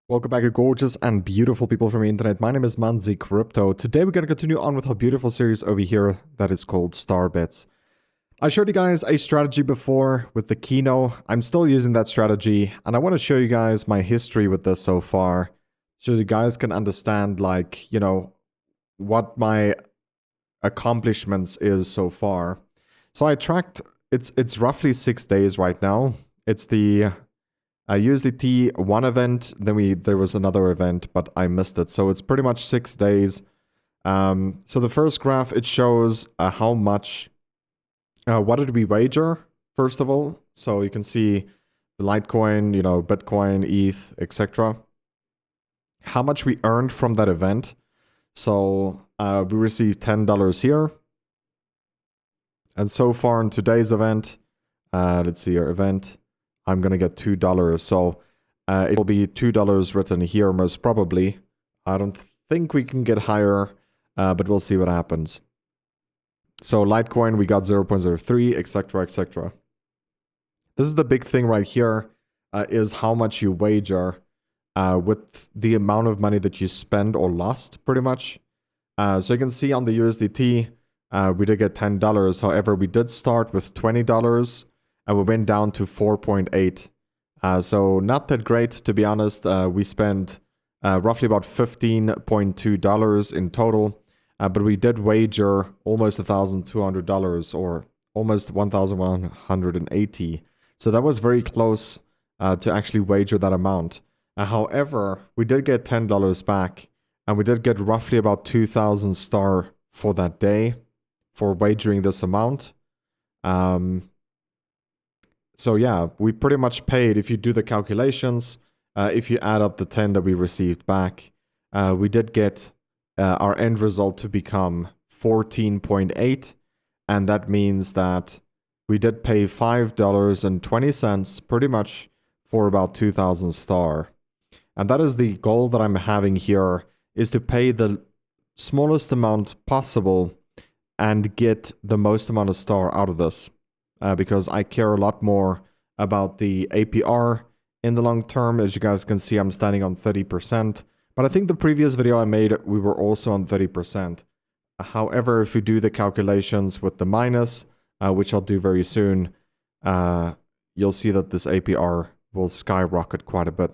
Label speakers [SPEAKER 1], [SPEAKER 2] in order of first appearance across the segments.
[SPEAKER 1] Welcome back, you gorgeous and beautiful people from the internet. My name is Manzi Crypto. Today we're going to continue on with our beautiful series over here that is called STARBETS. I showed you guys a strategy before with the Kino. I'm still using that strategy, and I want to show you guys my history with this so far, so you guys can understand, like, you know, what my accomplishments is so far. So I tracked, it's roughly 6 days right now. It's the USDT one event, then there was another event, but I missed it. So it's pretty much 6 days. So the first graph, it shows how much, what did we wager, first of all. So you can see the Litecoin, you know, Bitcoin, ETH, etc. How much we earned from that event. So we received $10 here. And so far in today's event, let's see our event, I'm going to get $2. So it will be $2 written here most probably. I don't think we can get higher, but we'll see what happens. So Litecoin, we got 0.03, etc., etc. This is the big thing right here, is how much you wager with the amount of money that you spend or lost, pretty much. So you can see on the USDT, we did get $10. However, we did start with $20. And we went down to 4.8. So not that great, to be honest. We spent roughly about $15.2 in total. But we did wager almost $1,200 or almost $1,180. So that was very close to actually wager that amount. However, we did get $10 back. And we did get roughly about 2,000 STAR for that day for wagering this amount. So yeah, we pretty much paid, if you do the calculations, if you add up the 10 that we received back, we did get our end result to become 14.8. And that means that we did pay $5.20 pretty much for about 2,000 STAR. And that is the goal that I'm having here, is to pay the smallest amount possible and get the most amount of STAR out of this. Because I care a lot more about the APR in the long term. As you guys can see, I'm standing on 30%. But I think the previous video I made, we were also on 30%. However, if you do the calculations with the minus, which I'll do very soon, you'll see that this APR will skyrocket quite a bit.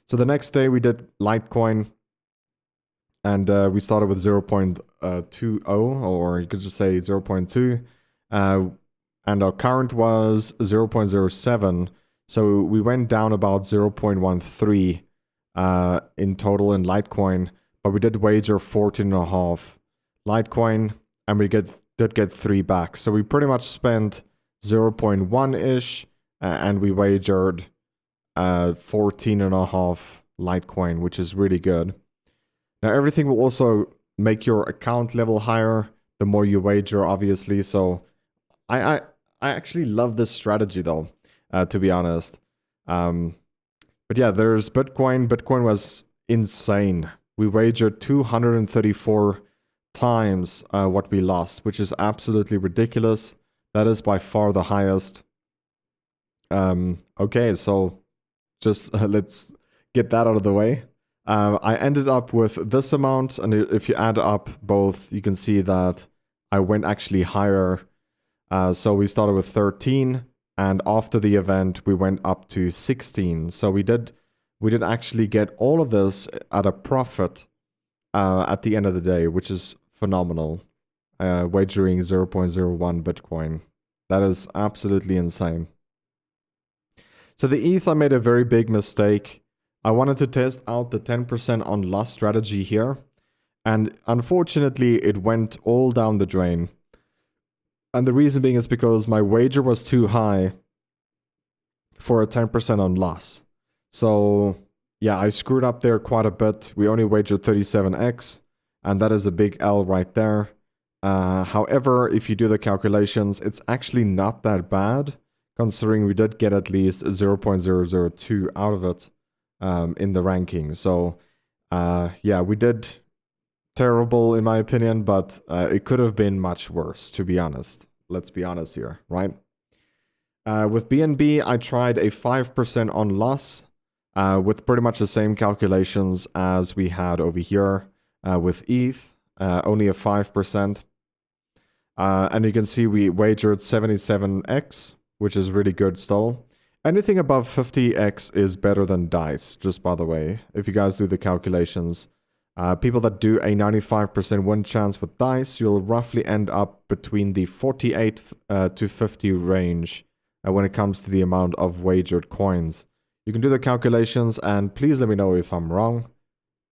[SPEAKER 1] So the next day we did Litecoin. And we started with 0.20, or you could just say 0.2. And our current was 0.07. So we went down about 0.13 in total in Litecoin. But we did wager 14.5 Litecoin. And we did get 3 back. So we pretty much spent 0.1-ish. And we wagered 14.5 Litecoin, which is really good. Now everything will also make your account level higher the more you wager, obviously. So I actually love this strategy, though, to be honest. But yeah, there's Bitcoin. Bitcoin was insane. We wagered 234 times what we lost, which is absolutely ridiculous. That is by far the highest. Okay, so just let's get that out of the way. I ended up with this amount, and if you add up both, you can see that I went actually higher. So we started with 13, and after the event, we went up to 16. So we did actually get all of this at a profit at the end of the day, which is phenomenal. Wagering 0.01 Bitcoin. That is absolutely insane. So the ETH, I made a very big mistake. I wanted to test out the 10% on loss strategy here. And unfortunately, it went all down the drain. And the reason being is because my wager was too high for a 10% on loss. So yeah, I screwed up there quite a bit. We only wagered 37x, and that is a big L right there. However, if you do the calculations, it's actually not that bad, considering we did get at least 0.002 out of it in the ranking. So yeah, we did terrible in my opinion, but it could have been much worse, to be honest. Let's be honest here, right? With BNB, I tried a 5% on loss. with pretty much the same calculations as we had over here with ETH, only a 5%. And you can see we wagered 77x, which is really good still. Anything above 50x is better than DICE, just by the way. If you guys do the calculations, people that do a 95% win chance with DICE, you'll roughly end up between the 48 to 50 range when it comes to the amount of wagered coins. You can do the calculations, and please let me know if I'm wrong.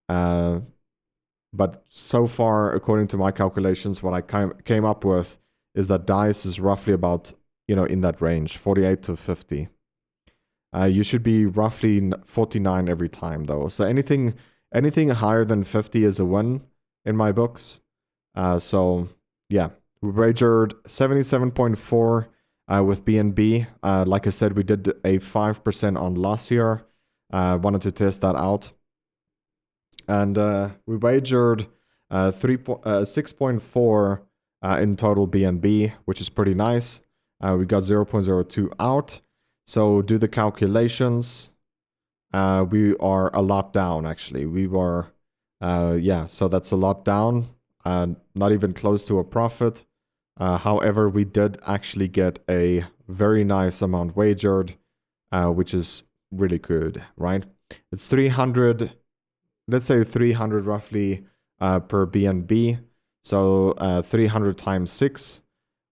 [SPEAKER 1] But so far, according to my calculations, what I came up with is that DICE is roughly about, in that range, 48 to 50. You should be roughly 49 every time, though. So anything higher than 50 is a win in my books. So, yeah. We wagered 77.4 with BNB. Like I said, we did a 5% on last year. Wanted to test that out. And we wagered 6.4 in total BNB, which is pretty nice. We got 0.02 out. So do the calculations. We are a lot down, actually. We were, so that's a lot down. Not even close to a profit. However, we did actually get a very nice amount wagered, which is really good, right? It's 300, let's say 300 roughly per BNB. So 300 times 6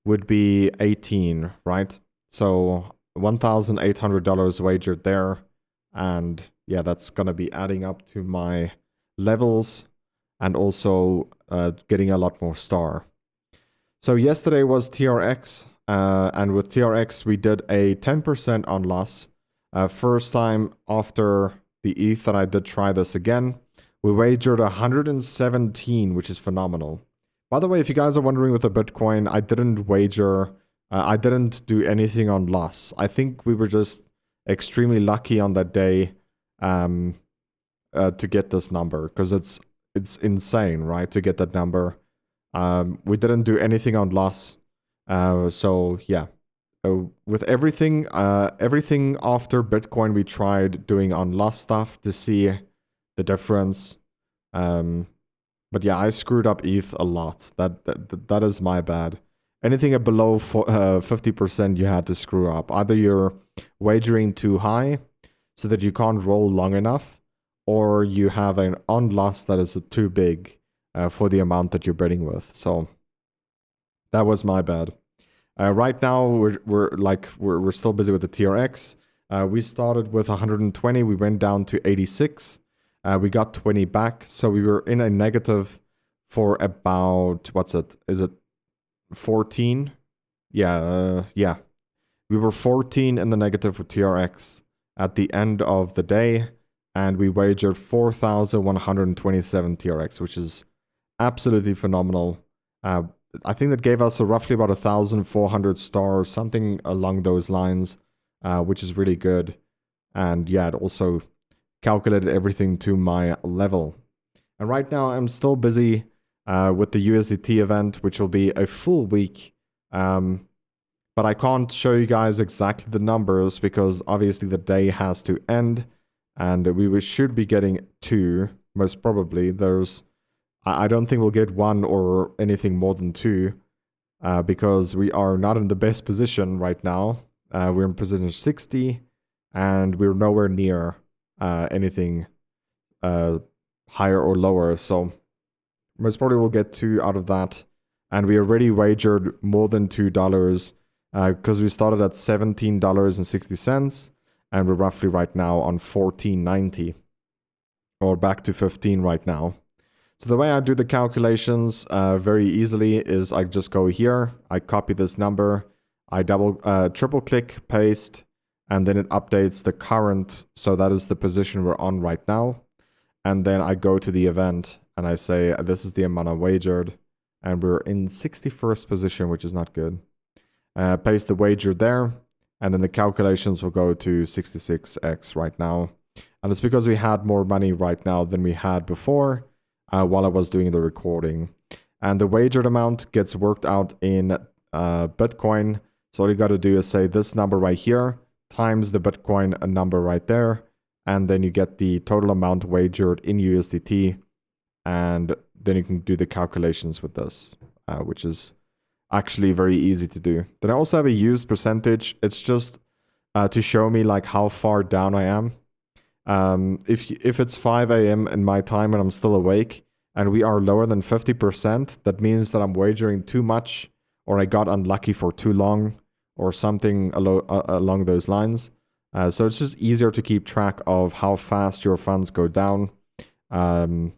[SPEAKER 1] would be 18, right? So $1,800 wagered there. And yeah, that's going to be adding up to my levels and also getting a lot more star. So yesterday was TRX, and with TRX we did a 10% on loss. First time after the ETH that I did try this again. We wagered 117, which is phenomenal. By the way, if you guys are wondering with the Bitcoin, I didn't wager, I didn't do anything on loss. I think we were just extremely lucky on that day to get this number, because it's insane, right, to get that number. We didn't do anything on loss. So yeah, with everything after Bitcoin, we tried doing on loss stuff to see the difference. But yeah, I screwed up ETH a lot. That is my bad. Anything below 50% you had to screw up. Either you're wagering too high so that you can't roll long enough, or you have an on loss that is too big for the amount that you're betting with. So that was my bad. Right now we're still busy with the TRX. We started with 120. We went down to 86. We got 20 back, so we were in a negative for about, what's it? Is it 14? Yeah. We were 14 in the negative for TRX at the end of the day, and we wagered 4,127 TRX, which is absolutely phenomenal. I think that gave us roughly about 1,400 stars, something along those lines, which is really good. And yeah, it also calculated everything to my level. And right now I'm still busy with the USDT event, which will be a full week. But I can't show you guys exactly the numbers because obviously the day has to end, and we should be getting 2, most probably. I don't think we'll get 1 or anything more than 2 because we are not in the best position right now. We're in position 60 and we're nowhere near anything higher or lower. So most probably we'll get 2 out of that. And we already wagered more than $2 because we started at $17.60 and we're roughly right now on $14.90 or back to 15 right now. So the way I do the calculations very easily is I just go here, I copy this number, I triple click, paste, and then it updates the current, so that is the position we're on right now. And then I go to the event and I say this is the amount I wagered, and we're in 61st position, which is not good. Paste the wager there, and then the calculations will go to 66x right now. And it's because we had more money right now than we had before. While I was doing the recording. And the wagered amount gets worked out in Bitcoin. So all you got to do is say this number right here times the Bitcoin number right there. and then you get the total amount wagered in USDT, and then you can do the calculations with this, which is actually very easy to do. Then I also have a used percentage. It's just to show me like how far down I am. If it's 5 a.m. in my time and I'm still awake, and we are lower than 50%, that means that I'm wagering too much, or I got unlucky for too long, or something along those lines. So it's just easier to keep track of how fast your funds go down. And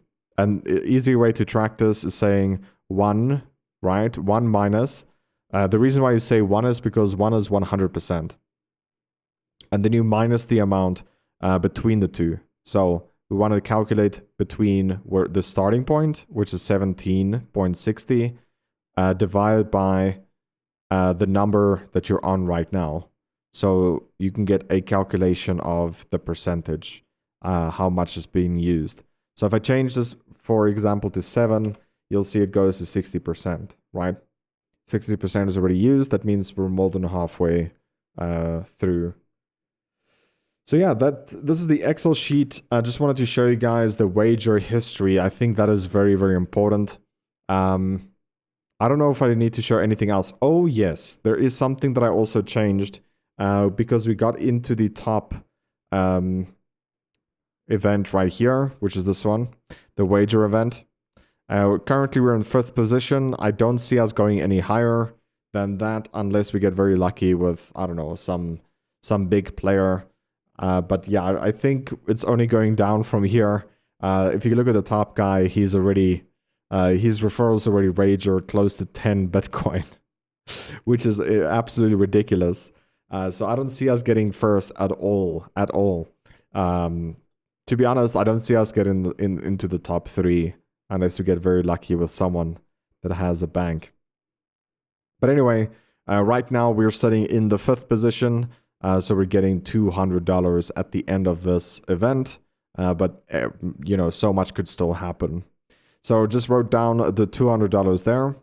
[SPEAKER 1] easy way to track this is saying 1, right? 1 minus. The reason why you say 1 is because 1 is 100%. And then you minus the amount between the two. So we want to calculate between where the starting point, which is 17.60, divided by the number that you're on right now. So you can get a calculation of the percentage, how much is being used. So if I change this, for example, to 7, you'll see it goes to 60%, right? 60% is already used. That means we're more than halfway through. So yeah, this is the Excel sheet. I just wanted to show you guys the wager history. I think that is very, very important. I don't know if I need to show anything else. Oh yes, there is something that I also changed because we got into the top event right here, which is this one, the wager event. Currently we're in 5th position. I don't see us going any higher than that unless we get very lucky with, I don't know, some big player. But yeah, I think it's only going down from here. If you look at the top guy, he's already, his referrals already wagered close to 10 Bitcoin, which is absolutely ridiculous. So I don't see us getting first at all. To be honest, I don't see us getting into the top 3 unless we get very lucky with someone that has a bank. But anyway, right now we're sitting in the 5th position. So we're getting $200 at the end of this event, but you know, so much could still happen. So just wrote down the $200 there,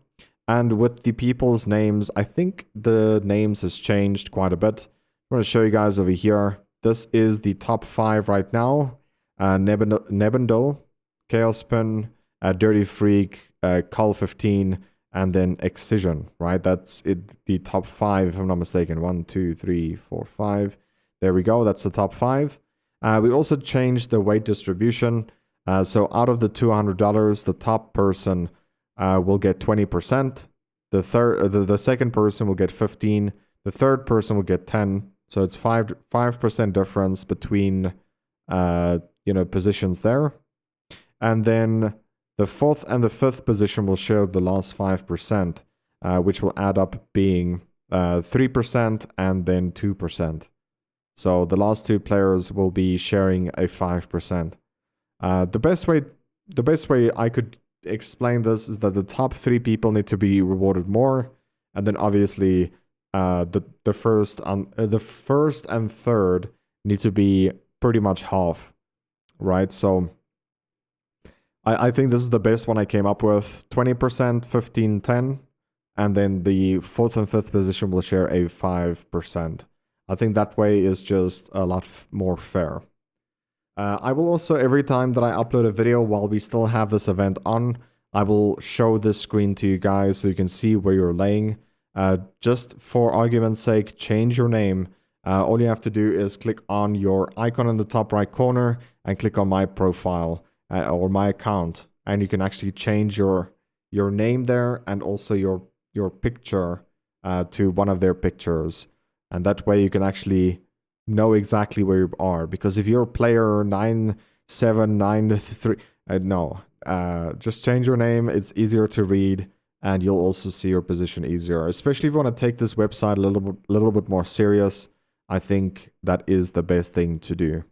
[SPEAKER 1] and with the people's names, I think the names has changed quite a bit. I'm going to show you guys over here. This is the top 5 right now: Nebendel, Chaos Spin, Dirty Freak, Call 15. And then Excision, right? That's it, the top 5, if I'm not mistaken. 1, 2, 3, 4, 5. There we go. That's the top 5. We also changed the weight distribution. So out of the $200, the top person will get 20%. The second person will get 15. The third person will get 10. So it's 5% difference between positions there. And then the 4th and the 5th position will share the last 5%, which will add up being 3% and then 2%. So the last 2 players will be sharing a 5%. The best way I could explain this is that the top 3 people need to be rewarded more, and then obviously the first and third need to be pretty much half, right? So I think this is the best one I came up with. 20%, 15, 10. And then the 4th and 5th position will share a 5%. I think that way is just a lot more fair. I will also, every time that I upload a video while we still have this event on, I will show this screen to you guys so you can see where you're laying. Just for argument's sake, change your name. All you have to do is click on your icon in the top right corner and click on my profile. Or my account, and you can actually change your name there and also your picture to one of their pictures, and that way you can actually know exactly where you are. Because if you're player 9793, just change your name. It's easier to read, and you'll also see your position easier. Especially if you want to take this website a little bit more serious, I think that is the best thing to do.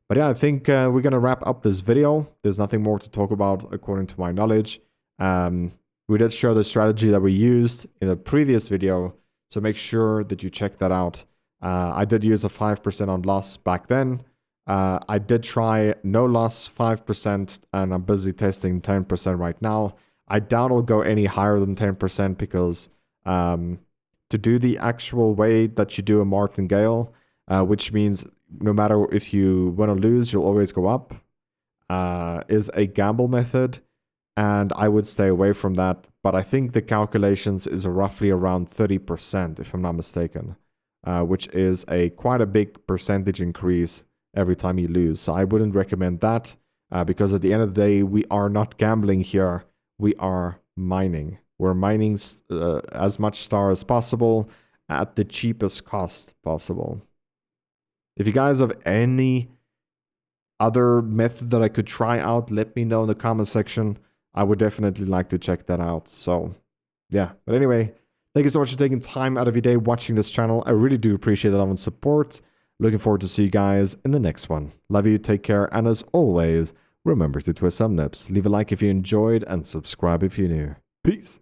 [SPEAKER 1] But yeah, I think we're going to wrap up this video. There's nothing more to talk about according to my knowledge. We did show the strategy that we used in the previous video, so make sure that you check that out. I did use a 5% on loss back then. I did try no loss 5%, and I'm busy testing 10% right now. I doubt it'll go any higher than 10% because to do the actual way that you do a martingale, which means no matter if you win or lose, you'll always go up, is a gamble method. And I would stay away from that. But I think the calculations is roughly around 30%, if I'm not mistaken, which is quite a big percentage increase every time you lose. So I wouldn't recommend that because at the end of the day, we are not gambling here. We are mining. We're mining as much star as possible at the cheapest cost possible. If you guys have any other method that I could try out, let me know in the comment section. I would definitely like to check that out. So, yeah. But anyway, thank you so much for taking time out of your day watching this channel. I really do appreciate the love and support. Looking forward to see you guys in the next one. Love you, take care, and as always, remember to twist some nips. Leave a like if you enjoyed, and subscribe if you're new. Peace.